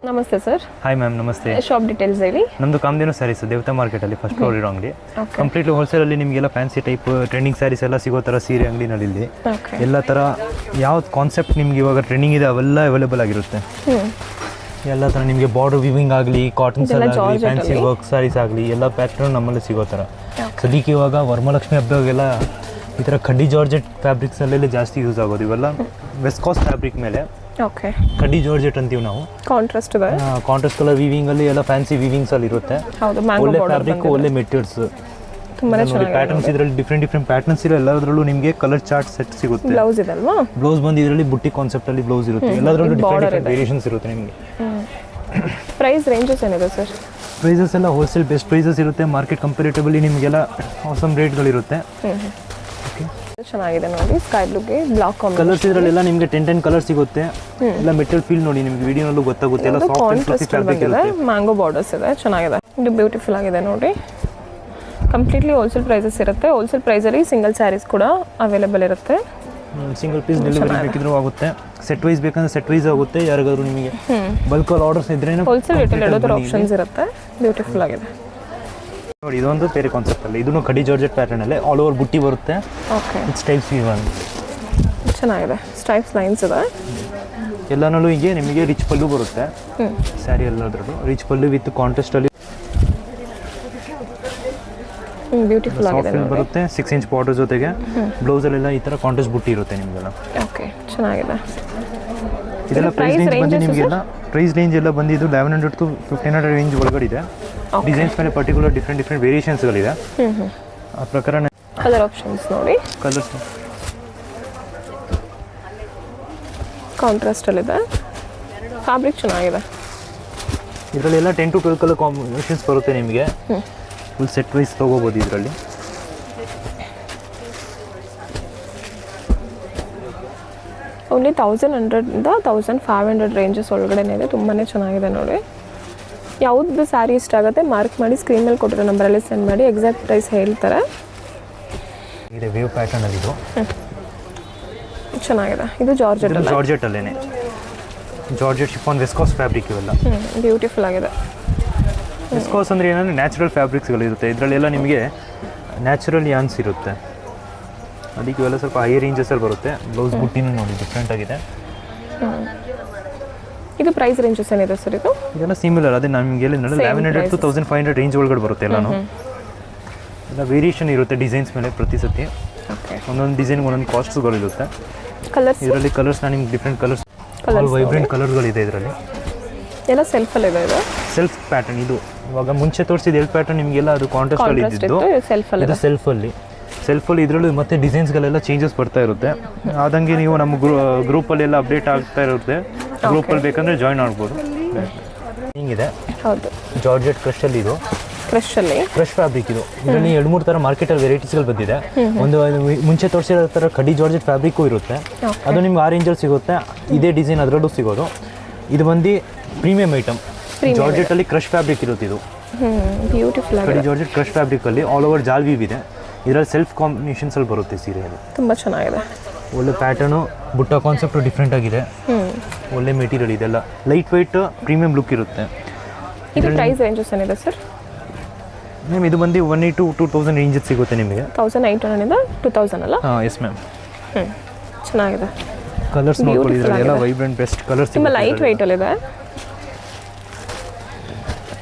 ನಮಸ್ತೆ sir. Hi ma'am, ನಮಸ್ತೆ. Shop details ಹೇಳಿ. ನಮ್ಮದು ಕಾಮಧೇನು ಸ್ಯಾರೀಸ್ ದೇವತಾ ಮಾರ್ಕೆಟಲ್ಲಿ ಫಸ್ಟ್ ಫ್ಲೋರ್ ಇರೋ ಅಂಗಡಿ. ಕಂಪ್ಲೀಟ್ಲಿ ಹೋಲ್ಸೇಲಲ್ಲಿ ನಿಮಗೆಲ್ಲ ಫ್ಯಾನ್ಸಿ ಟೈಪ್ ಟ್ರೆಂಡಿಂಗ್ ಸ್ಯಾರೀಸ್ ಎಲ್ಲ ಸಿಗೋ ಥರ ಸೀರೆ ಅಂಗಡಿನಲ್ಲಿ ಇಲ್ಲಿ ಎಲ್ಲ ಥರ ಯಾವ್ದು ಕಾನ್ಸೆಪ್ಟ್ ನಿಮ್ಗೆ ಇವಾಗ ಟ್ರೆಂಡಿಂಗ್ ಇದೆ ಅವೆಲ್ಲ ಅವೈಲೇಬಲ್ ಆಗಿರುತ್ತೆ. ಎಲ್ಲ ಥರ ನಿಮಗೆ ಬಾರ್ಡರ್ ವಿವಿಂಗ್ ಆಗಲಿ, ಕಾಟನ್ ಸ್ಯಾರಿ ಆಗಲಿ, ಫ್ಯಾನ್ಸಿ ವರ್ಕ್ ಸ್ಯಾರೀಸ್ ಆಗಲಿ ಎಲ್ಲ ಪ್ಯಾಟ್ರನ್ ನಮ್ಮಲ್ಲಿ ಸಿಗೋ ಥರ. ಸದ್ಯಕ್ಕೆ ಇವಾಗ ವರಮಹಾಲಕ್ಷ್ಮಿ ಹಬ್ಬದಾಗೆಲ್ಲ ಈ ಥರ ಕಡ್ಡಿ ಜಾರ್ಜೆಟ್ ಫ್ಯಾಬ್ರಿಕ್ಸಲ್ಲೆಲ್ಲ ಜಾಸ್ತಿ ಯೂಸ್ ಆಗೋದು. ಇವೆಲ್ಲ ವೆಸ್ಕಾಸ್ ಫ್ಯಾಬ್ರಿಕ್ ಮೇಲೆ ಓಕೆ ಕಡ್ಡಿ ಜಾರ್ಜೆಟ್ ಅಂತೀವಿ ನಾವು. ಕಾಂಟ್ರಾಸ್ಟ್ ಇದೆ, ಕಾಂಟ್ರಾಸ್ಟ್ ಕಲರ್ ವೀವಿಂಗ್ ಅಲ್ಲಿ ಎಲ್ಲ ಫ್ಯಾನ್ಸಿ ವೀವಿಂಗ್ಸ್ ಅಲ್ಲಿ ಇರುತ್ತೆ. ಹೌದು, ಒಳ್ಳೆ ಫ್ಯಾಬ್ರಿಕ್, ಒಳ್ಳೆ ಮೆಟೀರಿಯಲ್ಸ್, ತುಂಬಾನೇ ಚೆನ್ನಾಗಿದೆ. ಪ್ಯಾಟರ್ನ್ಸ್ ಇದರಲ್ಲಿ ಡಿಫ್ರೆಂಟ್ ಪ್ಯಾಟರ್ನ್ಸ್ ಇರೋ ಎಲ್ಲದರಲ್ಲೂ ನಿಮಗೆ ಕಲರ್ ಚಾರ್ಟ್ ಸೆಟ್ ಸಿಗುತ್ತೆ. ಬ್ಲೌಸ್ ಇದೆ ಅಲ್ವಾ? ಬ್ಲೌಸ್ ಬಂದು ಇದರಲ್ಲಿ ಬುಟ್ಟಿ ಕಾನ್ಸೆಪ್ಟ್ ಅಲ್ಲಿ ಬ್ಲೌಸ್ ಇರುತ್ತೆ. ಎಲ್ಲದರಲ್ಲೂ ಡಿಫ್ರೆಂಟ್ ವೇರಿಯೇಷನ್ಸ್ ಇರುತ್ತೆ ನಿಮಗೆ. ಪ್ರೈಸ್ ರೇಂಜಸ್ ಏನಿದೆ ಸರ್? ಪ್ರೈಸಸ್ ಎಲ್ಲ ಹೋಲ್ಸೇಲ್ ಬೆಸ್ಟ್ ಪ್ರೈಸಸ್ ಇರುತ್ತೆ. ಮಾರ್ಕೆಟ್ ಕಂಪೇರಿಟಿವ್ಲಿ ನಿಮಗೆಲ್ಲ ಆಸಮ್ ರೇಟ್ಗಳಿರುತ್ತೆ. ಚೆನ್ನಾಗಿದೆ ನೋಡಿ, ಸ್ಕೈ ಬ್ಲೂಗೆ ಬ್ಲಾಕ್ ಕಲರ್ಸ್ ಇದರಲ್ಲೆಲ್ಲ ನಿಮಗೆ 10 ಕಲರ್ಸ್ ಸಿಗುತ್ತೆ. ಎಲ್ಲ ಮೆಟೀರಿಯಲ್ ಫೀಲ್ ನೋಡಿ ನಿಮಗೆ ವಿಡಿಯೋನಲ್ಲೂ ಗೊತ್ತಾಗುತ್ತೆ. ಎಲ್ಲ ಸಾಫ್ಟ್ ಅಂಡ್ ಫ್ಲಫಿ ಫ್ಯಾಬ್ರಿಕ್ ಇರುತ್ತೆ. ಮ್ಯಾಂಗೋ ಬಾರ್ಡರ್ಸ್ ಇದೆ, ಚೆನ್ನಾಗಿದೆ. ಇದು ಬ್ಯೂಟಿಫುಲ್ ಆಗಿದೆ ನೋಡಿ. ಕಂಪ್ಲೀಟ್ಲಿ ಹೋಲ್ಸೇಲ್ ಪ್ರೈಸಸ್ ಇರುತ್ತೆ. ಹೋಲ್ಸೇಲ್ ಪ್ರೈಸಲ್ಲಿ ಸಿಂಗಲ್ ಸ್ಯಾರೀಸ್ ಕೂಡ ಅವೈಲೇಬಲ್ ಇರುತ್ತೆ. ಸಿಂಗಲ್ ಪೀಸ್ ಡೆಲಿವರಿ ಬೇಕಿದ್ರೂ ಆಗುತ್ತೆ. ಸೆಟ್ ವೈಸ್ ಬೇಕಂದ್ರೆ ಸೆಟ್ ವೈಸ್ ಆಗುತ್ತೆ. ಯಾರಿಗಾದ್ರೂ ನಿಮಗೆ ಬಲ್ಕ್ ಆರ್ಡರ್ಸ್ ಇದ್ರೆ ಹೋಲ್ಸೇಲ್ ರೇಟಲ್ಲಿ ಎಲ್ಲದರ ಆಪ್ಷನ್ಸ್ ಇರುತ್ತೆ. ಬ್ಯೂಟಿಫುಲ್ ಆಗಿದೆ ನೋಡಿ. ಇದೊಂದು ಬೇರೆ ಕಾನ್ಸೆಪ್ಟ್ ಅಲ್ಲ, ಇದನ್ನು ಕಡಿ ಜಾರ್ಜೆಟ್ ಪ್ಯಾಟರ್ನ್ ಅಲ್ಲಿ ಆಲ್ ಓವರ್ ಬುಟ್ಟಿ ಬರುತ್ತೆ. ಓಕೆ, ಸ್ಟೈಪ್ಸ್ ಇವನ್ ಚೆನ್ನಾಗಿದೆ. ಸ್ಟೈಪ್ಸ್ ಲೈನ್ಸ್ ಇದೆ. ಎಲ್ಲನಲ್ಲೂ ಹೀಗೆ ನಿಮಗೆ ರಿಚ್ ಪಲ್ಲು ಬರುತ್ತೆ. ಸ್ಯಾರಿ ಎಲ್ಲದ್ರಲ್ಲೂ ರಿಚ್ ಪಲ್ಲು ವಿತ್ ಕಾಂಟ್ರಾಸ್ಟ್ ಅಲ್ಲಿ ಬ್ಯೂಟಿಫುಲ್ ಆಗಿದೆ ಬರುತ್ತೆ. 6 ಇಂಚ್ ಬಾರ್ಡರ್ ಜೊತೆಗೆ ಬ್ಲೌಸ್ ಅಲ್ಲೆಲ್ಲ ಈ ತರ ಕಾಂಟ್ರಾಸ್ಟ್ ಬುಟ್ಟಿ ಇರುತ್ತೆ ನಿಮಗೆಲ್ಲ. ಓಕೆ, ಚೆನ್ನಾಗಿದೆ. ಇದೆಲ್ಲ ಪ್ರೈಸ್ ರೇಂಜ್ ಬಂದು ನಿಮಗೆಲ್ಲ ಪ್ರೈಸ್ ರೇಂಜ್ ಎಲ್ಲ ಬಂದಿದ್ದು 1100 to 1500 ರೇಂಜ್ ಒಳಗಡೆ ಇದೆ. ಡಿಸೈನ್ಸ್ ಮೇಲೆ ಪರ್ಟಿಕ್ಯುಲರ್ ಡಿಫ್ರೆಂಟ್ ವೇರಿಯೇಷನ್ಸ್ಗಳಿದೆ. ಆ ಪ್ರಕಾರ ಕಲರ್ ಆಪ್ಷನ್ಸ್ ನೋಡಿ. ಕಲರ್ಸ್ ಕಾಂಟ್ರಾಸ್ಟ್ ಅಲ್ಲಿದೆ. ಫ್ಯಾಬ್ರಿಕ್ ಚೆನ್ನಾಗಿದೆ. ಇದರಲ್ಲೆಲ್ಲ 10 to 12 ಕಲರ್ ಕಾಂಬಿನೇಷನ್ಸ್ ಬರುತ್ತೆ ನಿಮಗೆ. ಫುಲ್ ಸೆಟ್ ವೈಸ್ ತೊಗೋಬೋದು ಇದರಲ್ಲಿ. ಓನ್ಲಿ 1100ಇಂದ 1500 ರೇಂಜಸ್ ಒಳಗಡೆ ಇದೆ. ತುಂಬಾ ಚೆನ್ನಾಗಿದೆ ನೋಡಿ. ಯಾವ್ದು ಸ್ಯಾರಿ ಇಷ್ಟ ಆಗುತ್ತೆ ಮಾರ್ಕ್ ಮಾಡಿ ಸ್ಕ್ರೀನ್ ಮೇಲೆ ಕೊಟ್ಟಿರೋ ನಂಬರಲ್ಲಿ ಸೆಂಡ್ ಮಾಡಿ. ಎಕ್ಸಾಕ್ಟ್ ಪ್ರೈಸ್ ಹೇಳ್ತಾರೆ. ಇದೆ ವೇವ್ ಪ್ಯಾಟರ್ನ್ ಅಲ್ಲಿ ಇದು ಚೆನ್ನಾಗಿದೆ. ಇದು ಜಾರ್ಜೆಟ್ ಅಲ್ಲ? ಜಾರ್ಜೆಟ್ ಅಲ್ಲೇನೆ. ಜಾರ್ಜೆಟ್ ಶಿಫಾನ್ ವೆಸ್ಕಾಸ್ ಫ್ಯಾಬ್ರಿಕ್ ಇವೆಲ್ಲ ಬ್ಯೂಟಿಫುಲ್ ಆಗಿದೆ. ವಿಸ್ಕಾಸ್ ಅಂದರೆ ಏನಂದರೆ ನ್ಯಾಚುರಲ್ ಫ್ಯಾಬ್ರಿಕ್ಸ್ಗಳಿರುತ್ತೆ. ಇದರಲ್ಲೆಲ್ಲ ನಿಮಗೆ ನ್ಯಾಚುರಲ್ ಯಾನ್ಸ್ ಇರುತ್ತೆ. ಅದಕ್ಕೆ ಇವೆಲ್ಲ ಸ್ವಲ್ಪ ಹೈ ರೇಂಜಸಲ್ಲಿ ಬರುತ್ತೆ. ಬ್ಲೌಸ್ ಬುಟ್ಟಿನೂ ನೋಡಿ ಡಿಫ್ರೆಂಟ್ ಆಗಿದೆ. ಇದು ಪ್ರೈಸ್ ರೇಂಜಸ್ ಏನಿದೆ ಸರ್? ಇದು ಇದೆಲ್ಲ ಸಿಮಿಲರ್. ಅದೇ ನಮಗೆ ಹೇಳಿದ್ನಲ್ಲ 1100 to 1500 ರೇಂಜ್ ಒಳಗಡೆ ಬರುತ್ತೆ ಎಲ್ಲನೂ. ಎಲ್ಲ ವೇರಿಯೇಷನ್ ಇರುತ್ತೆ ಡಿಸೈನ್ಸ್ ಮೇಲೆ. ಪ್ರತಿ ಸತಿ ಒಂದೊಂದು ಡಿಸೈನ್ಗೆ ಒಂದೊಂದು ಕಾಸ್ಟ್ಸ್ಗಳಿರುತ್ತೆ. ಕಲರ್ಸ್ ಇದರಲ್ಲಿ ಕಲರ್ಸ್ ನಾನು ನಿಮ್ಗೆ ಡಿಫ್ರೆಂಟ್ ಕಲರ್ಸ್, ಆಲ್ ವೈಬ್ರೆಂಟ್ ಕಲರ್ಗಳಿದೆ ಇದರಲ್ಲಿ. ಎಲ್ಲ ಸೆಲ್ಫಲ್ಲಿ ಇದೆ. ಇದು ಸೆಲ್ಫ್ ಪ್ಯಾಟರ್ನ್. ಇದು ಇವಾಗ ಮುಂಚೆ ತೋರಿಸಿದ ಎಲ್ ಪ್ಯಾಟರ್ನ್ ನಿಮಗೆಲ್ಲ ಅದು ಕಾಂಟ್ರಾಸ್ಟಲ್ಲಿ ಇದ್ದಿದ್ದು. ಇದು ಸೆಲ್ಫಲ್ಲಿ ಇದರಲ್ಲೂ ಮತ್ತೆ ಡಿಸೈನ್ಸ್ಗಳೆಲ್ಲ ಚೇಂಜಸ್ ಬರ್ತಾ ಇರುತ್ತೆ. ಆದಂಗೆ ನೀವು ನಮ್ಮ ಗ್ರೂಪಲ್ಲೆಲ್ಲ ಅಪ್ಡೇಟ್ ಆಗ್ತಾ ಇರುತ್ತೆ. ಗ್ರೂಪಲ್ಲಿ ಬೇಕಂದರೆ ಜಾಯ್ನ್ ಆಗ್ಬೋದು. ಹಿಂಗಿದೆ. ಹೌದು, ಜಾರ್ಜೆಟ್ ಕ್ರಶಲ್ಲಿ. ಇದು ಕ್ರಶ್ ಫ್ಯಾಬ್ರಿಕ್. ಇದು ಇದರಲ್ಲಿ 2-3 ಥರ ಮಾರ್ಕೆಟಲ್ಲಿ ವೆರೈಟೀಸ್ಗಳು ಬಂದಿದೆ. ಒಂದು ಮುಂಚೆ ತೋರಿಸಿರೋ ಥರ ಕಡ್ಡಿ ಜಾರ್ಜೆಟ್ ಫ್ಯಾಬ್ರಿಕ್ಕು ಇರುತ್ತೆ. ಅದು ನಿಮ್ಗೆ ಆ ರೇಂಜಲ್ಲಿ ಸಿಗುತ್ತೆ. ಇದೇ ಡಿಸೈನ್ ಅದರಲ್ಲೂ ಸಿಗೋದು. ಇದು ಬಂದು ಪ್ರೀಮಿಯಂ ಐಟಮ್. ಜಾರ್ಜೆಟಲ್ಲಿ ಕ್ರಶ್ ಫ್ಯಾಬ್ರಿಕ್ ಇರುತ್ತೆ. ಇದು ಬ್ಯೂಟಿಫುಲ್ ಆಗಿದೆ. ಕಡ್ಡಿ ಜಾರ್ಜೆಟ್ ಕ್ರಶ್ ಫ್ಯಾಬ್ರಿಕಲ್ಲಿ ಆಲ್ ಓವರ್ ಜಾಲ್ ವೀವ್ ಇದೆ. ಇದರಲ್ಲಿ ಸೆಲ್ಫ್ ಕಾಂಬಿನೇಷನ್ಸಲ್ಲಿ ಬರುತ್ತೆ ಸೀರೆಯಲ್ಲಿ. ತುಂಬ ಚೆನ್ನಾಗಿದೆ. ಒಳ್ಳೆ ಪ್ಯಾಟರ್ನು, ಬುಟ್ಟ ಕಾನ್ಸೆಪ್ಟು ಡಿಫ್ರೆಂಟ್ ಆಗಿದೆ. ಒಳ್ಳೆ ಮೆಟೀರಿಯಲ್. ಇದೆಲ್ಲ ಲೈಟ್ ವೆಯ್ಟ್ ಪ್ರೀಮಿಯಂ ಲುಕ್ ಇರುತ್ತೆ. ಇದು ಪ್ರೈಸ್ ರೇಂಜಸ್ ಏನಿದೆ ಸರ್? ಮ್ಯಾಮ್ ಇದು ಬಂದು 1800 to 2000 ರೇಂಜಸ್ ಸಿಗುತ್ತೆ ನಿಮಗೆ. 1800ಇಂದ 2000 ಅಲ್ಲ? ಹಾಂ, ಎಸ್ ಮ್ಯಾಮ್. ಚೆನ್ನಾಗಿದೆ. ಕಲರ್ಸ್ ನೋಡ್ಕೊಳ್ಳಿ. ಇದರಲ್ಲಿ ಎಲ್ಲ ವೈಬ್ರೆಂಟ್ ಬೆಸ್ಟ್ ಕಲರ್ಸ್. ತುಂಬ ಲೈಟ್ ವೆಯ್ಟಲ್ಲಿದೆ.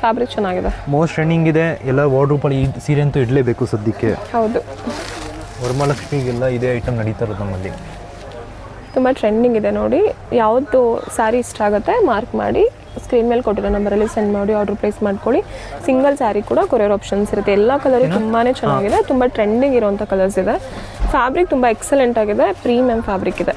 ಫ್ಯಾಬ್ರಿಕ್ ಚೆನ್ನಾಗಿದೆ. ಮೋಸ್ಟ್ ಟ್ರೆಂಡಿಂಗ್ ಇದೆ. ಎಲ್ಲ ವಾರ್ಡ್ರೋಬಲ್ಲಿ ಈ ಸೀರೆ ಅಂತೂ ಇಡಲೇಬೇಕು ಸದ್ಯಕ್ಕೆ. ಹೌದು, ವರಮಹಾಲಕ್ಷ್ಮಿಗೆಲ್ಲ ಇದೇ ಐಟಮ್ ನಡೀತಾ ಇರೋದು ನಮ್ಮಲ್ಲಿ. ತುಂಬ ಟ್ರೆಂಡಿಂಗ್ ಇದೆ ನೋಡಿ. ಯಾವುದು ಸ್ಯಾರಿ ಇಷ್ಟ ಆಗುತ್ತೆ ಮಾರ್ಕ್ ಮಾಡಿ ಸ್ಕ್ರೀನ್ ಮೇಲೆ ಕೊಟ್ಟಿರೋ ನಂಬರಲ್ಲಿ ಸೆಂಡ್ ಮಾಡಿ ಆರ್ಡರ್ ಪ್ಲೇಸ್ ಮಾಡ್ಕೊಳ್ಳಿ. ಸಿಂಗಲ್ ಸ್ಯಾರಿ ಕೂಡ ಕೊರಿಯರ್ ಆಪ್ಷನ್ಸ್ ಇರುತ್ತೆ. ಎಲ್ಲ ಕಲರು ತುಂಬಾ ಚೆನ್ನಾಗಿದೆ. ತುಂಬ ಟ್ರೆಂಡಿಂಗ್ ಇರೋವಂಥ ಕಲರ್ಸ್ ಇದೆ. ಫ್ಯಾಬ್ರಿಕ್ ತುಂಬ ಎಕ್ಸಲೆಂಟ್ ಆಗಿದೆ. ಪ್ರೀಮಿಯಂ ಫ್ಯಾಬ್ರಿಕ್ ಇದೆ.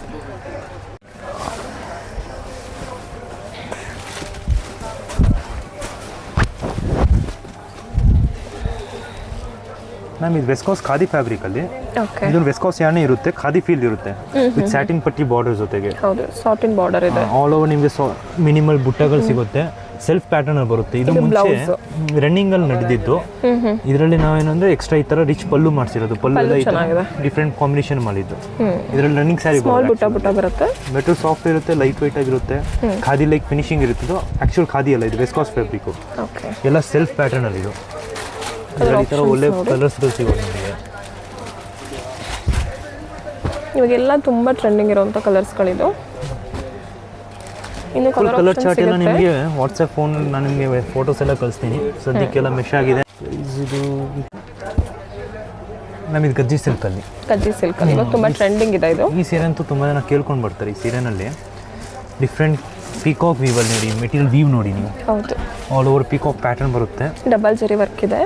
ಮ್ಯಾಮ್ ಇದು ವೆಸ್ಕಾಸ್ ಖಾದಿ ಫ್ಯಾಬ್ರಿಕಲ್ಲಿ. ಇದು ವೆಸ್ಕಾಸ್ ಯಾನೇ ಇರುತ್ತೆ, ಖಾದಿ ಫೀಲ್ ಇರುತ್ತೆ ವಿತ್ ಸ್ಯಾಟಿನ್ ಪಟ್ಟಿ ಬಾರ್ಡರ್ ಜೊತೆಗೆ. ಹೌದು, ಸಾಟಿನ್ ಬಾರ್ಡರ್ ಇದೆ. ಆಲ್ ಓವರ್ ನಿಮಗೆ ಮಿನಿಮಲ್ ಬುಟ್ಟಗಳು ಸಿಗುತ್ತೆ. ಸೆಲ್ಫ್ ಪ್ಯಾಟರ್ನ್ ಬರುತ್ತೆ. ಇದು ಮುಂಚೆ ರನ್ನಿಂಗ್ ಅಲ್ಲಿ ನಡೆದಿದ್ದು. ಇದರಲ್ಲಿ ನಾವೇನಂದ್ರೆ ಎಕ್ಸ್ಟ್ರಾ ಈ ತರ ರಿಚ್ ಪಲ್ಲು ಮಾಡಿಸಿರೋದು. ಪಲ್ಲು ಎಲ್ಲ ಡಿಫ್ರೆಂಟ್ ಕಾಂಬಿನೇಷನ್ ಮಾಡಿದ್ದು. ಇದರಲ್ಲಿ ರನ್ನಿಂಗ್ ಸ್ಯಾರಿ ಬರುತ್ತೆ. ಮೆಟೀರಿಯಲ್ ಸಾಫ್ಟ್ ಇರುತ್ತೆ, ಲೈಟ್ ವೆಯ್ಟ್ ಆಗಿರುತ್ತೆ, ಖಾದಿ ಲೈಕ್ ಫಿನಿಶಿಂಗ್ ಇರುತ್ತೆ. ಆಕ್ಚುಲ್ ಖಾದಿ ಅಲ್ಲ, ಇದು ವೆಸ್ಕಾಸ್ ಫ್ಯಾಬ್ರಿಕ್. ಎಲ್ಲ ಸೆಲ್ಫ್ ಪ್ಯಾಟರ್ನ್ ಅಲ್ಲಿ ಇದು. ಈ ತರ ಒಳ್ಳೆ ಕಲರ್ಸ್ ಸಿಗೋದು ನಿಮಗೆ. ಇವಾಗೆಲ್ಲ ತುಂಬಾ ಟ್ರೆಂಡಿಂಗ್ ಇರುವಂತ ಕಲರ್ಸ್ಗಳಿದು. ಇನ್ನು ಕಲರ್ ಚಾರ್ಟ್ ಎಲ್ಲ ನಿಮಗೆ ವಾಟ್ಸಪ್ ಫೋನ್ ನಾನು ನಿಮಗೆ ಫೋಟೋಸ್ ಎಲ್ಲ ಕಳಿಸ್ತೀನಿ. ಸದ್ಯಕ್ಕೆಲ್ಲ ಮೆಶ್ ಆಗಿದೆ. ಇದು ನಮಗೆ ಗಜ್ಜಿ ಸಿಲ್ಕಲ್ಲಿ ಇವಾಗ ತುಂಬ ಟ್ರೆಂಡಿಂಗ್ ಇದೆ ಇದು. ಈ ಸೀರೆ ಅಂತೂ ತುಂಬ ಜನ ಕೇಳ್ಕೊಂಡು ಬರ್ತಾರೆ. ಈ ಸೀರೆನಲ್ಲಿ ಡಿಫ್ರೆಂಟ್ ಪೀಕಾಕ್ ವೀವಲ್ಲಿ ನೋಡಿ, ಮೆಟೀರಿಯಲ್ ವೀವ್ ನೋಡಿ ನೀವು. ಹೌದು, ಆಲ್ ಓವರ್ ಪೀಕಾಕ್ ಪ್ಯಾಟರ್ನ್ ಬರುತ್ತೆ. ಡಬಲ್ ಜರಿ ವರ್ಕ್ ಇದೆ,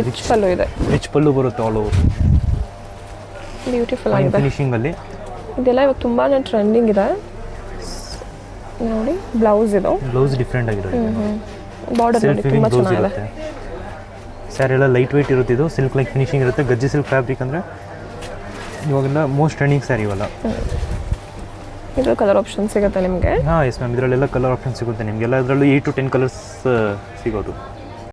ರಿಚ್ ಪಲ್ಲು ಇದೆ. ರಿಚ್ ಪಲ್ಲು ಬರುತ್ತೆ ಆಲ್ ಓವರ್. ಬ್ಯೂಟಿಫುಲ್ ಆಗಿದೆ ಫಿನಿಶಿಂಗಲ್ಲಿ. ಇದೆಲ್ಲ ಇವಾಗ ತುಂಬಾ ಟ್ರೆಂಡಿಂಗ್ ಇದೆ ನೋಡಿ. ಬ್ಲೌಸ್ ಇದು, ಬ್ಲೌಸ್ ಡಿಫ್ರೆಂಟ್ ಆಗಿರುತ್ತೆ. ಬಾರ್ಡರ್ ನೋಡಿ ತುಂಬ ಚೆನ್ನಾಗಿದೆ. ಸ್ಯಾರಿ ಎಲ್ಲ ಲೈಟ್ ವೆಯ್ಟ್ ಇರುತ್ತೆ. ಇದು ಸಿಲ್ಕ್ ಲೈಕ್ ಫಿನಿಶಿಂಗ್ ಇರುತ್ತೆ. ಗಜ್ಜಿ ಸಿಲ್ಕ್ ಫ್ಯಾಬ್ರಿಕ್ ಅಂದರೆ ಇವಾಗೆಲ್ಲ ಮೋಸ್ಟ್ ಟ್ರೆಂಡಿಂಗ್ ಸ್ಯಾರಿ ಇವೆಲ್ಲ. ಇದರಲ್ಲಿ ಕಲರ್ ಆಪ್ಷನ್ ಸಿಗುತ್ತೆ ನಿಮಗೆ. ಹಾಂ ಎಸ್ ಮ್ಯಾಮ್, ಇದರಲ್ಲೆಲ್ಲ ಕಲರ್ ಆಪ್ಷನ್ ಸಿಗುತ್ತೆ ನಿಮಗೆಲ್ಲ. ಇದರಲ್ಲೂ 8 to 10 ಕಲರ್ಸ್ ಸಿಗೋದು.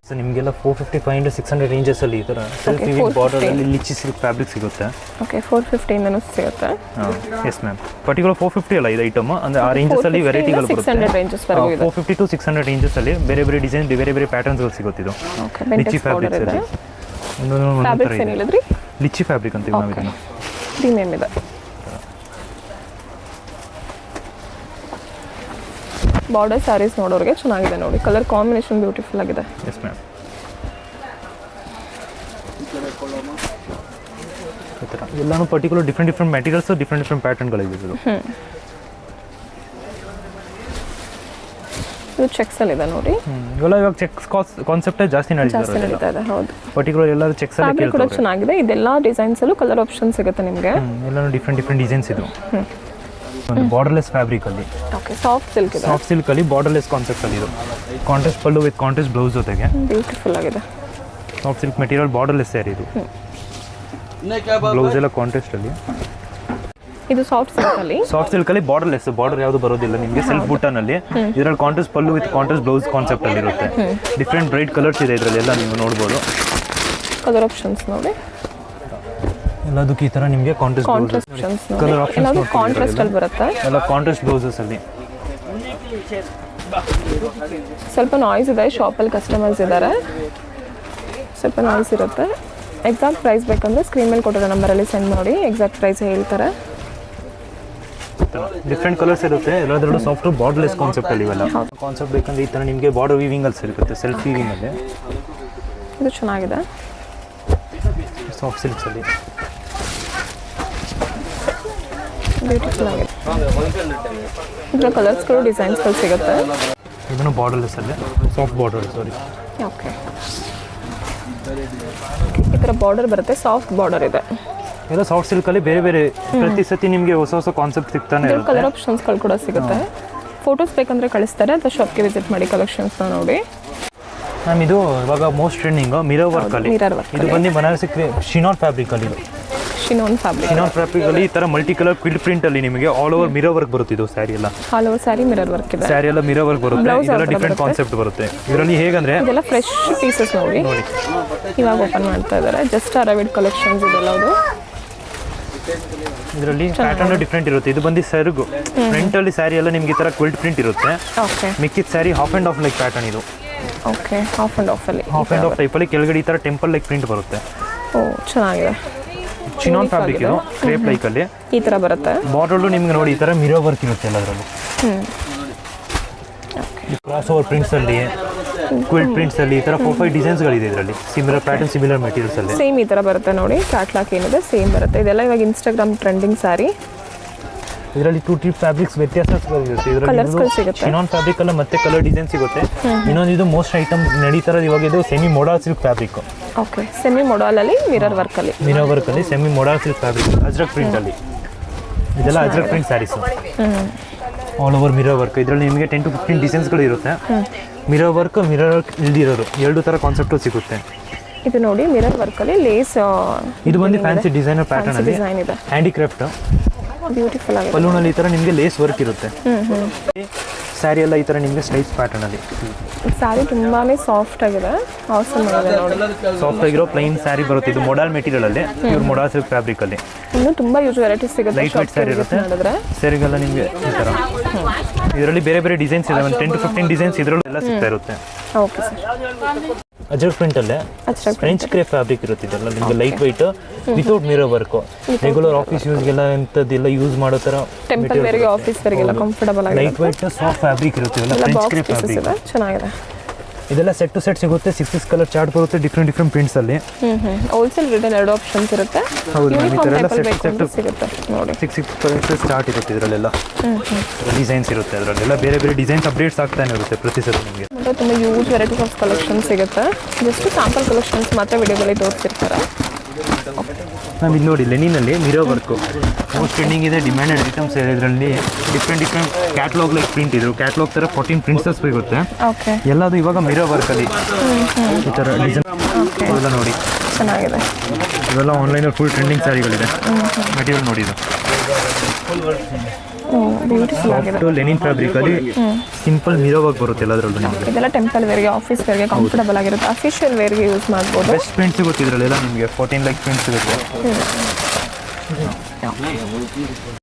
ಸೊ ನಿಮಗೆಲ್ಲ 450, 500, 600 ರೇಂಜಸಲ್ಲಿ ಈ ಥರ ಸೆಲ್ಫ್ ವಿವಿಂಗ್ ಬಾರ್ಡರಲ್ಲಿ ಲಿಚಿ ಸಿಲ್ಕ್ ಫ್ಯಾಬ್ರಿಕ್ ಸಿಗುತ್ತೆ. ಓಕೆ, 450 ಸಿಗುತ್ತೆ. ಹಾಂ ಎಸ್ ಮ್ಯಾಮ್, ಪರ್ಟಿಕ್ಯುಲರ್ 450 ಅಲ್ಲ ಇದು ಐಟಮ್. ಅಂದರೆ ಆ ರೇಂಜಸಲ್ಲಿ ವೆರೈಟಿಗಳು ಬರುತ್ತೆ. 450 to 600 ರೇಂಜಸಲ್ಲಿ ಬೇರೆ ಬೇರೆ ಡಿಸೈನ್, ಬೇರೆ ಬೇರೆ ಪ್ಯಾಟರ್ನ್ಸ್ಗಳು ಸಿಗುತ್ತೆ. ಇದು ಲಿಚಿ ಫ್ಯಾಬ್ರಿಕ್ಸ್ ಅಲ್ಲಿ ಲಿಚಿ ಫ್ಯಾಬ್ರಿಕ್ ಅಂತೀವಿ ನಾವು ಇದನ್ನು. ಪ್ರೀಮಿಯಮ್ ಇದೆ. ಬಾರ್ಡರ್ ಸ್ಯಾರೀಸ್ ನೋಡೋರಿಗೆ ಚೆನ್ನಾಗಿದೆ ನೋಡಿ. ಕಲರ್ ಕಾಂಬಿನೇಷನ್ ಬ್ಯೂಟಿಫುಲ್ ಆಗಿದೆ. ಎಸ್ ಮ್ಯಾಮ್, ಈ ಥರ ಎಲ್ಲಾನು ಪರ್ಟಿಕ್ಯುಲರ್ ಡಿಫ್ರೆಂಟ್ ಮೆಟೀರಿಯಲ್ಸ್, ಡಿಫ್ರೆಂಟ್ ಪ್ಯಾಟರ್ನ್ಗಳಿದೆ. ಇದು ಚೆಕ್ಸ್ ಅಲ್ಲಿ ಇದೆ ನೋಡಿ. ಇವೆಲ್ಲ ಇವಾಗ ಚೆಕ್ಸ್ ಕಾನ್ಸೆಪ್ಟೇ ಜಾಸ್ತಿ ನಡೀತಾ ಇದೆ. ಹೌದು, ಪರ್ಟಿಕ್ಯುಲರ್ ಎಲ್ಲರೂ ಚೆಕ್ಸ್ ಅಲ್ಲಿ ಫ್ಯಾಬ್ರಿಕ್ ಕೂಡ ಚೆನ್ನಾಗಿದೆ. ಇದೆಲ್ಲ ಡಿಸೈನ್ಸ್ ಅಲ್ಲೂ ಕಲರ್ ಆಪ್ಷನ್ ಸಿಗುತ್ತೆ ನಿಮಗೆ. ಎಲ್ಲಾನು ಡಿಫ್ರೆಂಟ್ ಡಿಸೈನ್ಸ್ ಇದು. ಒಂದು ಬಾರ್ಡರ್ಲೆಸ್ ಫ್ಯಾಬ್ರಿಕ್ ಅಲ್ಲಿ. ಓಕೆ, ಸಾಫ್ಟ್ ಸಿಲ್ಕ್ ಇದೆ. ಸಾಫ್ಟ್ ಸಿಲ್ಕ್ ಅಲ್ಲಿ ಬಾರ್ಡರ್ಲೆಸ್ ಕಾನ್ಸೆಪ್ಟ್ ಅಲ್ಲಿ ಇದು. Contrast pallu with contrast blouse ಜೊತೆಗೆ ಬ್ಯೂಟಿಫುಲ್ ಆಗಿದೆ. Soft silk material borderless sari ಇದು. ಬ್ಲೌಸ್ ಎಲ್ಲ ಕಾಂಟ್ರಾಸ್ಟ್ ಅಲ್ಲಿ. ಇದು ಸಾಫ್ಟ್ ಸಿಲ್ಕ್ ಅಲ್ಲಿ. ಸಾಫ್ಟ್ ಸಿಲ್ಕ್ ಅಲ್ಲಿ ಬಾರ್ಡರ್ಲೆಸ್, ಬಾರ್ಡರ್ ಯಾವುದು ಬರೋದಿಲ್ಲ ನಿಮಗೆ. ಸೆಲ್ಫ್ ಬುಟನ್ ಅಲ್ಲಿ ಇದರಲ್ಲಿ contrast pallu with contrast blouse concept ಅಲ್ಲಿ ಇರುತ್ತೆ. ಡಿಫ್ರೆಂಟ್ ಬ್ರೈಟ್ ಕಲರ್ಸ್ ಇದೆ ಇದರಲ್ಲಿ ಎಲ್ಲ ನೀವು ನೋಡ್ಬೋದು. ಕಲರ್ ಆಪ್ಷನ್ಸ್ ನೋಡಿ. ಎಲ್ಲದಕ್ಕೆ ಈ ತರ ನಿಮಗೆ ಕಾಂಟ್ರಾಸ್ಟ್ ಕಲರ್ ಆಪ್ಷನ್ಸ್ ಕಾಂಟ್ರಾಸ್ಟ್ ಅಲ್ಲಿ ಬರುತ್ತೆ. ಎಲ್ಲ ಕಾಂಟ್ರಾಸ್ಟ್ ಬ್ಲೌಸಸ್ ಅಲ್ಲಿ. ಸ್ವಲ್ಪ ನಾಯ್ಸ್ ಇದೆ, ಶಾಪಲ್ಲಿ ಕಸ್ಟಮರ್ಸ್ ಇದ್ದಾರೆ, ಸ್ವಲ್ಪ ನಾಯ್ಸ್ ಇರುತ್ತೆ. ಎಕ್ಸಾಕ್ಟ್ ಪ್ರೈಸ್ ಬೇಕಂದ್ರೆ ಸ್ಕ್ರೀನ್ ಮೇಲೆ ಕೊಟ್ಟಿರೋ ನಂಬರಲ್ಲಿ ಸೆಂಡ್ ಮಾಡಿ, ಎಕ್ಸಾಕ್ಟ್ ಪ್ರೈಸ್ ಹೇಳ್ತಾರೆ. ಡಿಫ್ರೆಂಟ್ ಕಲರ್ಸ್ ಇರುತ್ತೆ. ಎಲ್ಲದರಲ್ಲೂ ಸಾಫ್ಟ್ ಬಾರ್ಡರ್ಲೆಸ್ ಕಾನ್ಸೆಪ್ಟ್ ಅಲ್ಲಿ ಇವೆಲ್ಲ. ಕಾನ್ಸೆಪ್ಟ್ ಬೇಕಂದ್ರೆ ಈ ತರ ನಿಮಗೆ ಬಾರ್ಡರ್ ವೀವಿಂಗ್ ಅಲ್ಲಿ ಸಿಗುತ್ತೆ, ಸೆಲ್ಫ್ ವೀವಿಂಗ್ ಅಲ್ಲಿ. ಇದು ಚೆನ್ನಾಗಿದೆ. ಸಾಫ್ಟ್ ಸಿಲ್ಕ್ಸ್ ಅಲ್ಲಿ ಬ್ಯೂಟಿಫುಲ್ ಆಗಿದೆ. ಇದರ ಕಲರ್ಸ್ಗಳು, ಡಿಸೈನ್ಸ್ಗಳು ಸಿಗುತ್ತೆ. ಇದನ್ನು ಬಾರ್ಡರ್ಲೆಸ್ ಅಲ್ಲಿ ಸಾಫ್ಟ್ ಬಾರ್ಡರ್. ಸಾರಿ, ಓಕೆ, ಈ ಥರ ಬಾರ್ಡರ್ ಬರುತ್ತೆ. ಸಾಫ್ಟ್ ಬಾರ್ಡರ್ ಇದೆ. ಎಲ್ಲ ಸಾಫ್ಟ್ ಸಿಲ್ಕ್ ಅಲ್ಲಿ ಬೇರೆ ಬೇರೆ ಪ್ರತಿ ಸತಿ ನಿಮಗೆ ಹೊಸ ಕಾನ್ಸೆಪ್ಟ್ ಸಿಗ್ತಾನೆ ಇರುತ್ತೆ. ಕಲರ್ ಆಪ್ಷನ್ಸ್ಗಳು ಕೂಡ ಸಿಗುತ್ತೆ. ಫೋಟೋಸ್ ಬೇಕಂದ್ರೆ ಕಳಿಸ್ತಾರೆ, ಅಥವಾ ಶಾಪ್ಗೆ ವಿಸಿಟ್ ಮಾಡಿ ಕಲೆಕ್ಷನ್ಸ್ನ ನೋಡಿ. ಮ್ಯಾಮ್, ಇದು ಇವಾಗ ಮೋಸ್ಟ್ ಟ್ರೆಂಡಿಂಗ್ ಮಿರರ್ ವರ್ಕ್ ಅಲ್ಲಿ. ಇದು ಬಂದು ಬನಾರಸಿ ಶಿನಾನ್ ಫ್ಯಾಬ್ರಿಕ್ ಅಲ್ಲಿ. ಶಿನಾನ್ ಫ್ಯಾಬ್ರಿಕ್ ಅಲ್ಲಿ ಈ ತರ ಮಲ್ಟಿ ಕಲರ್ ಕ್ವಿಲ್ಟ್ ಪ್ರಿಂಟ್ ಅಲ್ಲಿ ನಿಮಗೆ ಆಲ್ ಓವರ್ ಮಿರರ್ ವರ್ಕ್ ಬರುತ್ತೆ. ಇದು ಸ್ಯಾರಿ ಎಲ್ಲ all over sari mirror work ಇದೆ. ಸ್ಯಾರಿ ಎಲ್ಲ ಮಿರರ್ ವರ್ಕ್ ಬರುತ್ತೆ. ಇದೆಲ್ಲ ಡಿಫ್ರೆಂಟ್ ಕಾನ್ಸೆಪ್ಟ್ ಬರುತ್ತೆ ಇದರಲ್ಲಿ. ಹೇಗಂದ್ರೆ ಇದೆಲ್ಲ ಫ್ರೆಶ್ ಪೀಸಸ್ ನೋಡಿ. ಇವಾಗ ಓಪನ್ ಮಾಡ್ತಾ ಇದ್ದಾರೆ. ಜಸ್ಟ್ ಅರೈವ್ಡ್ ಕಲೆಕ್ಷನ್ಸ್ ಇದೆಲ್ಲ. ಅದು ಇದರಲ್ಲಿ ಪ್ಯಾಟರ್ನ್ ಡಿಫ್ರೆಂಟ್ ಇರುತ್ತೆ. ಇದು ಬಂದು ಸೆರಗು ಫ್ರಂಟ್ ಅಲ್ಲಿ ಸ್ಯಾರಿ ಎಲ್ಲ ನಿಮ್ಗೆ ಈ ತರ ಕ್ವಿಲ್ಟ್ ಪ್ರಿಂಟ್ ಇರುತ್ತೆ. ಓಕೆ, ಮಿಕ್ಕಿದ sari half and of like pattern ಇದು. ಓಕೆ, ಹಾಫ್ ಅಂಡ್ ಆಫ್ ಅಲ್ಲಿ, ಹಾಫ್ ಅಂಡ್ ಆಫ್ ಟೈಪ್ ಅಲ್ಲಿ ಕೆಳಗಡೆ ಈ ತರ ಟೆಂಪಲ್ ಲೈಕ್ ಪ್ರಿಂಟ್ ಬರುತ್ತೆ. ಓ, ಚೆನ್ನಾಗಿದೆ. ಚಿನಾನ್ ಫ್ಯಾಬ್ರಿಕ್ ಇದು, ಕ್ರೇಪ್ ಲೈಕ್ ಅಲ್ಲಿ ಈ ತರ ಬರುತ್ತೆ. ಬಾರ್ಡರ್ ನಿಮ್ಗೆ ನೋಡಿ ಈ ತರ ಮಿರರ್ ವರ್ಕ್ ಇರುತ್ತೆ ಎಲ್ಲದರಲ್ಲೂ. ಕ್ರಾಸ್ ಓವರ್ ಪ್ರಿಂಟ್ಸ್ ಅಲ್ಲಿ, ಕ್ವಿಲ್ಟ್ ಪ್ರಿಂಟ್ಸ್ ಅಲ್ಲಿ ಈ ತರ 4-5 ಡಿಸೈನ್ಸ್ ಗಳಿದೆ ಇದರಲ್ಲಿ. ಸಿಮಿಲರ್ ಪ್ಯಾಟರ್ನ್, ಸಿಮಿಲರ್ ಮೆಟೀರಿಯಲ್ಸ್ ಅಲ್ಲಿ ಸೇಮ್ ಈ ತರ ಬರುತ್ತೆ ನೋಡಿ. ಕ್ಯಾಟ್ಲಾಗ್ ಏನಿದೆ ಸೇಮ್ ಬರುತ್ತೆ. ಇದೆಲ್ಲ ಇವಾಗ ಇನ್ಸ್ಟಾಗ್ರಾಮ್ ಟ್ರೆಂಡಿಂಗ್ ಸ್ಯಾರಿ. ಇದರಲ್ಲಿ 2-3 ಫ್ಯಾಬ್ರಿಕ್ಸ್ ವ್ಯತ್ಯಾಸಗಳಿರುತ್ತೆ. ಇದರಲ್ಲಿ ಶಿನಾನ್ ಫ್ಯಾಬ್ರಿಕ್ ಅಲ್ಲ ಮತ್ತೆ ಕಲರ್ ಡಿಸೈನ್ ಸಿಗುತ್ತೆ. ಇನ್ನೊಂದು ಇದು ಮೋಸ್ಟ್ ಐಟಮ್ ನಡೀತಾರ ಇವಾಗ, ಇದು semi modal silk fabric. Okay, semi modal ಅಲ್ಲಿ ಮಿರರ್ ವರ್ಕ್ ಅಲ್ಲಿ. ಮಿರರ್ ವರ್ಕ್ ಅಲ್ಲಿ semi modal silk fabric, ajrak print ಅಲ್ಲಿ. ಇದೆಲ್ಲ ajrak print saris all over mirror work. ಇದರಲ್ಲಿ ನಿಮಗೆ 10 to 15 ಡಿಸೈನ್ಸ್ಗಳು ಇರುತ್ತೆ. ಮಿರರ್ ವರ್ಕ್ ಇಲ್ದಿರೋದು ಎರಡು ತರ ಕಾನ್ಸೆಪ್ಟ್ ಸಿಗುತ್ತೆ. ಇದು ನೋಡಿ ಮಿರರ್ ವರ್ಕ್ ಅಲ್ಲಿ ಲೇಸ್. ಇದು ಬಂದು ಫ್ಯಾನ್ಸಿ ಡಿಸೈನರ್ ಪ್ಯಾಟರ್ನ್ ಅಲ್ಲಿ ಹ್ಯಾಂಡಿಕ್ರಾಫ್ಟ್. ಬ್ಯೂಟಿಫುಲ್ ಆಗಿದೆ. ಪಲ್ಲೂನಲ್ಲಿ ಈ ತರ ನಿಮಗೆ ಲೇಸ್ ವರ್ಕ್ ಇರುತ್ತೆ. ಸ್ಯಾರಿ ಎಲ್ಲ ಈ ಥರ ನಿಮಗೆ ಸ್ಲೈಸ್ ಪ್ಯಾಟರ್ನಲ್ಲಿ ಸ್ಯಾರಿ ತುಂಬಾ ಸಾಫ್ಟ್ ಆಗಿದೆ, ಆಸಮ್ ಆಗಿದೆ ನೋಡಿ. ಸಾಫ್ಟ್ ಆಗಿರೋ ಪ್ಲೈನ್ ಸ್ಯಾರಿ ಬರುತ್ತೆ. ಇದು ಮೊಡಲ್ ಮೆಟೀರಿಯಲಲ್ಲಿ, ಇವ್ರು ಮೊಡಲ್ ಸಿಲ್ಕ್ ಫ್ಯಾಬ್ರಿಕಲ್ಲಿ. ಇನ್ನು ತುಂಬ ಯೂಸ್ ವೆರೈಟೀಸ್ ಸಿಗುತ್ತೆ. ಲೈಟ್ ವೇಟ್ ಸ್ಯಾರಿ ಇರುತ್ತೆ. ಮಾಡಿದ್ರೆ ಸ್ಯಾರಿಗೆಲ್ಲ ನಿಮಗೆ ಈ ಥರ ಇದರಲ್ಲಿ ಬೇರೆ ಬೇರೆ ಡಿಸೈನ್ಸ್ ಇದೆ. ಒಂದು 10 to 15 ಡಿಸೈನ್ಸ್ ಇದರಲ್ಲೂ ಎಲ್ಲ ಸಿಗ್ತಾ ಇರುತ್ತೆ. Okay sir. ಅಜ್ರಕ್ ಪ್ರಿಂಟಲ್ಲೇ ಫ್ರೆಂಚ್ ಕ್ರೇಪ್ ಫ್ಯಾಬ್ರಿಕ್ ಇರುತ್ತೆ. ಇದೆಲ್ಲ ನಿಮಗೆ light white without mirror work. Regular office ಯೂಸ್ಗೆಲ್ಲ ಇಂಥದ್ದೆಲ್ಲ ಯೂಸ್ ಮಾಡೋ ಥರ ಟೆಂಪಲ್ ವೇರ್ಗೆ, ಆಫೀಸ್ ವೇರ್ಗೆಲ್ಲ ಕಂಫರ್ಟಬಲ್ ಆಗಿದೆ. ಲೈಟ್ ವೈಟ್ ಸಾಫ್ಟ್ ಫ್ಯಾಬ್ರಿಕ್ ಇರುತ್ತೆ. ಇವೆಲ್ಲ ಫ್ರೆಂಚ್ ಕ್ರೇಪ್ ಫ್ಯಾಬ್ರಿಕ್ ಚೆನ್ನಾಗಿದೆ. ಇದೆಲ್ಲ ಸೆಟ್ ಟು ಸೆಟ್ ಸಿಗುತ್ತೆ. 6 ಕಲರ್ ಚಾರ್ಟ್ ಬರುತ್ತೆ ಡಿಫ್ರೆಂಟ್ ಪ್ರಿಂಟ್ಸ್ ಅಲ್ಲಿ. ಹೋಲ್ಸೇಲ್ ರಿಟೇಲ್ ಎರಡು ಆಪ್ಷನ್ಸ್ ಇರುತ್ತೆ. ಹೌದು, ಈ ಥರ ಎಲ್ಲ ಸೆಟ್ ಸಿಗುತ್ತೆ ನೋಡಿ. 6 ಕಲರ್ಸ್ ಸ್ಟಾರ್ಟ್ ಇರುತ್ತೆ. ಇದರಲ್ಲೆಲ್ಲ ಡಿಸೈನ್ಸ್ ಇರುತ್ತೆ. ಅದರಲ್ಲೆಲ್ಲ ಬೇರೆ ಬೇರೆ ಡಿಸೈನ್ಸ್ ಅಪ್ಡೇಟ್ಸ್ ಆಗ್ತಾನೆ ಇರುತ್ತೆ ಪ್ರತಿ ಸಲ ನಿಮಗೆ. ಮತ್ತು ತುಂಬ ಯೂಸ್ ವೆರೈಟೀಸ್ ಆಫ್ ಕಲೆಕ್ಷನ್ ಸಿಗುತ್ತೆ. ಜಸ್ಟ್ ಸ್ಯಾಂಪಲ್ ಕಲೆಕ್ಷನ್ಸ್ ಮಾತ್ರ ವಿಡಿಯೋದಲ್ಲಿ ತೋರಿಸಿರ್ತಾರೆ. ನಾವು ಇದು ನೋಡಿ, ಲೆನಿನಲ್ಲಿ ಮಿರೋ ವರ್ಕು ಮೋಸ್ಟ್ ಟ್ರೆಂಡಿಂಗ್ ಇದೆ, ಡಿಮ್ಯಾಂಡೆಡ್ ಐಟಮ್ಸ್ ಇದೆ. ಇದರಲ್ಲಿ ಡಿಫ್ರೆಂಟ್ ಕ್ಯಾಟ್ಲಾಗ್ ಲೈಕ್ ಪ್ರಿಂಟ್ ಇದ್ರು. ಕ್ಯಾಟ್ಲಾಗ್ ಥರ 14 ಪ್ರಿಂಟ್ಸಸ್ ಸಿಗುತ್ತೆ. ಓಕೆ, ಎಲ್ಲದು ಇವಾಗ ಮಿರೋ ವರ್ಕಲ್ಲಿ ಈ ಥರ ಡಿಸೈನ್ ಎಲ್ಲ ನೋಡಿ ಚೆನ್ನಾಗಿದೆ. ಇವೆಲ್ಲ ಆನ್ಲೈನಲ್ಲಿ ಫುಲ್ ಟ್ರೆಂಡಿಂಗ್ ಸ್ಯಾರಿಗಳಿದೆ. ಮೆಟೀರಿಯಲ್ ನೋಡಿ, ಇದು ಬ್ಯೂಟಿಫುಲ್ ಆಗಿದೆ. ಲೆನಿನ್ ಫ್ಯಾಬ್ರಿಕಲ್ಲಿ ಸಿಂಪಲ್ ಮಿರೋ ವರ್ಕ್ ಬರುತ್ತೆ ಎಲ್ಲದರಲ್ಲೂ ನಿಮಗೆ. ಇದೆಲ್ಲ ಟೆಂಪಲ್ ವೇರ್ಗೆ, ಆಫೀಸ್ ವೇರ್ಗೆ ಕಂಫರ್ಟಬಲ್ ಆಗಿರುತ್ತೆ. ಅಫಿಷಿಯಲ್ ವೇರ್ಗೆ ಯೂಸ್ ಮಾಡ್ಬೋದು. ಬೆಸ್ಟ್ ಪ್ರಿಂಟ್ ಸಿಗುತ್ತೆ ಇದರಲ್ಲೆಲ್ಲ ನಿಮಗೆ. 14 ಲೈಕ್ ಪ್ರಿಂಟ್ ಸಿಗುತ್ತೆ.